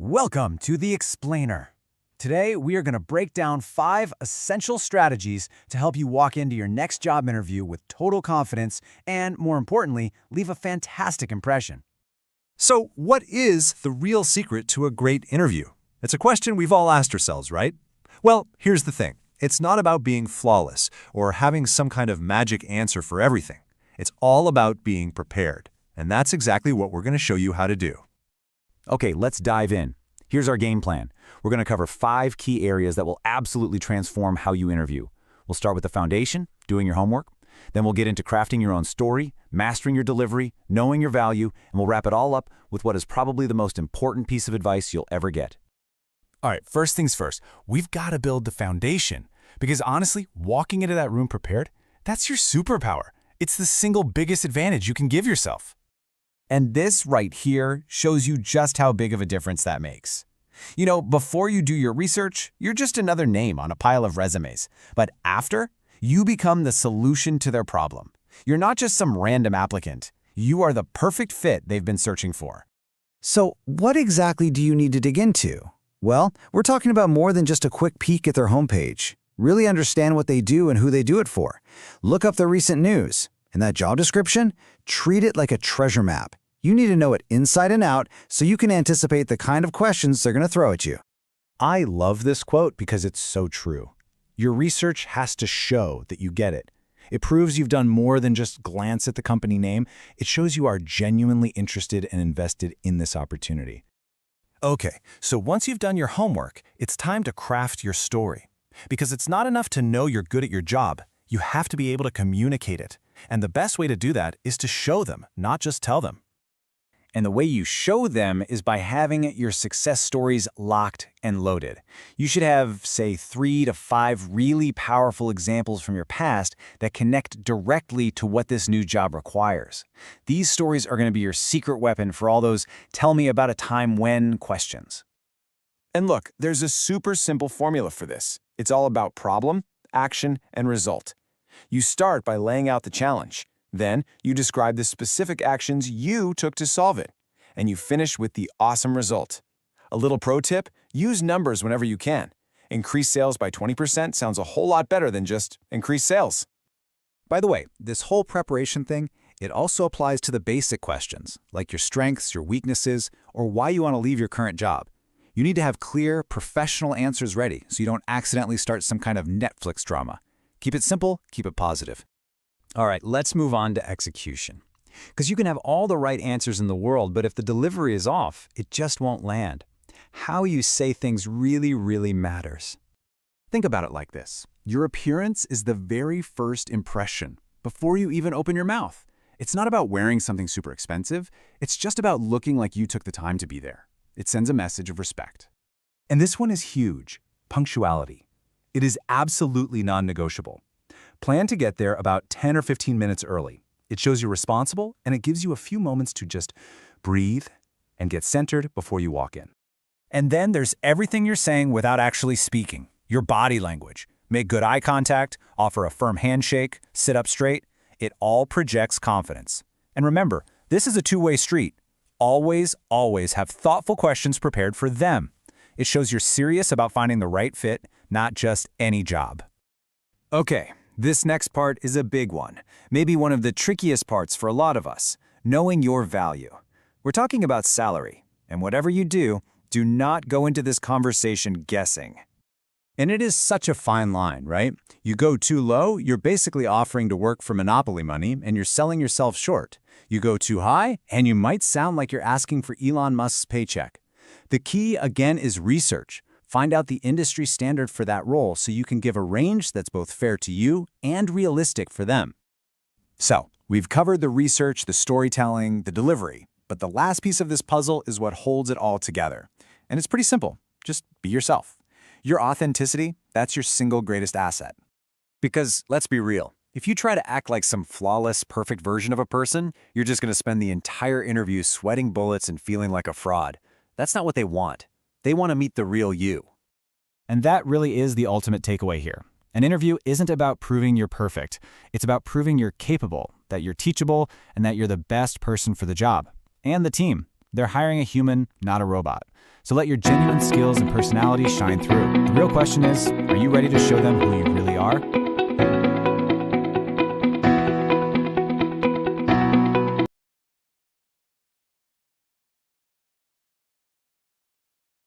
Welcome to The Explainer. Today, we are going to break down 5 essential strategies to help you walk into your next job interview with total confidence and, more importantly, leave a fantastic impression. So, what is the real secret to a great interview? It's a question we've all asked ourselves, right? Well, here's the thing. It's not about being flawless or having some kind of magic answer for everything. It's all about being prepared. And that's exactly what we're going to show you how to do. Okay, let's dive in. Here's our game plan. We're going to cover 5 key areas that will absolutely transform how you interview. We'll start with the foundation, doing your homework. Then we'll get into crafting your own story, mastering your delivery, knowing your value, and we'll wrap it all up with what is probably the most important piece of advice you'll ever get. All right, first things first, we've got to build the foundation. Because honestly, walking into that room prepared, that's your superpower. It's the single biggest advantage you can give yourself. And this right here shows you just how big of a difference that makes. You know, before you do your research, you're just another name on a pile of resumes. But after, you become the solution to their problem. You're not just some random applicant. You are the perfect fit they've been searching for. So what exactly do you need to dig into? Well, we're talking about more than just a quick peek at their homepage. Really understand what they do and who they do it for. Look up their recent news. And that job description, treat it like a treasure map. You need to know it inside and out so you can anticipate the kind of questions they're going to throw at you. I love this quote because it's so true. Your research has to show that you get it. It proves you've done more than just glance at the company name. It shows you are genuinely interested and invested in this opportunity. Okay, so once you've done your homework, it's time to craft your story. Because it's not enough to know you're good at your job. You have to be able to communicate it. And the best way to do that is to show them, not just tell them. And the way you show them is by having your success stories locked and loaded. You should have, say, 3 to 5 really powerful examples from your past that connect directly to what this new job requires. These stories are going to be your secret weapon for all those "tell me about a time when" questions. And look, there's a super simple formula for this. It's all about problem, action, and result. You start by laying out the challenge. Then, you describe the specific actions you took to solve it. And you finish with the awesome result. A little pro tip, use numbers whenever you can. Increase sales by 20% sounds a whole lot better than just increase sales. By the way, this whole preparation thing, it also applies to the basic questions, like your strengths, your weaknesses, or why you want to leave your current job. You need to have clear, professional answers ready so you don't accidentally start some kind of Netflix drama. Keep it simple, keep it positive. All right, let's move on to execution. Because you can have all the right answers in the world, but if the delivery is off, it just won't land. How you say things really matters. Think about it like this. Your appearance is the very first impression, before you even open your mouth. It's not about wearing something super expensive. It's just about looking like you took the time to be there. It sends a message of respect. And this one is huge, punctuality. It is absolutely non-negotiable. Plan to get there about 10 or 15 minutes early. It shows you're responsible, and it gives you a few moments to just breathe and get centered before you walk in. And then there's everything you're saying without actually speaking. Your body language. Make good eye contact, offer a firm handshake, sit up straight. It all projects confidence. And remember, this is a two-way street. Always have thoughtful questions prepared for them. It shows you're serious about finding the right fit, not just any job. Okay. This next part is a big one, maybe one of the trickiest parts for a lot of us, knowing your value. We're talking about salary, and whatever you do not go into this conversation guessing. And it is such a fine line, right? You go too low, you're basically offering to work for monopoly money, and you're selling yourself short. You go too high, and you might sound like you're asking for Elon Musk's paycheck. The key, again, is research. Find out the industry standard for that role so you can give a range that's both fair to you and realistic for them. So, we've covered the research, the storytelling, the delivery, but the last piece of this puzzle is what holds it all together. And it's pretty simple. Just be yourself. Your authenticity, that's your single greatest asset. Because, let's be real, if you try to act like some flawless, perfect version of a person, you're just going to spend the entire interview sweating bullets and feeling like a fraud. That's not what they want. They want to meet the real you. And that really is the ultimate takeaway here. An interview isn't about proving you're perfect. It's about proving you're capable, that you're teachable, and that you're the best person for the job. And the team. They're hiring a human, not a robot. So let your genuine skills and personality shine through. The real question is, are you ready to show them who you really are?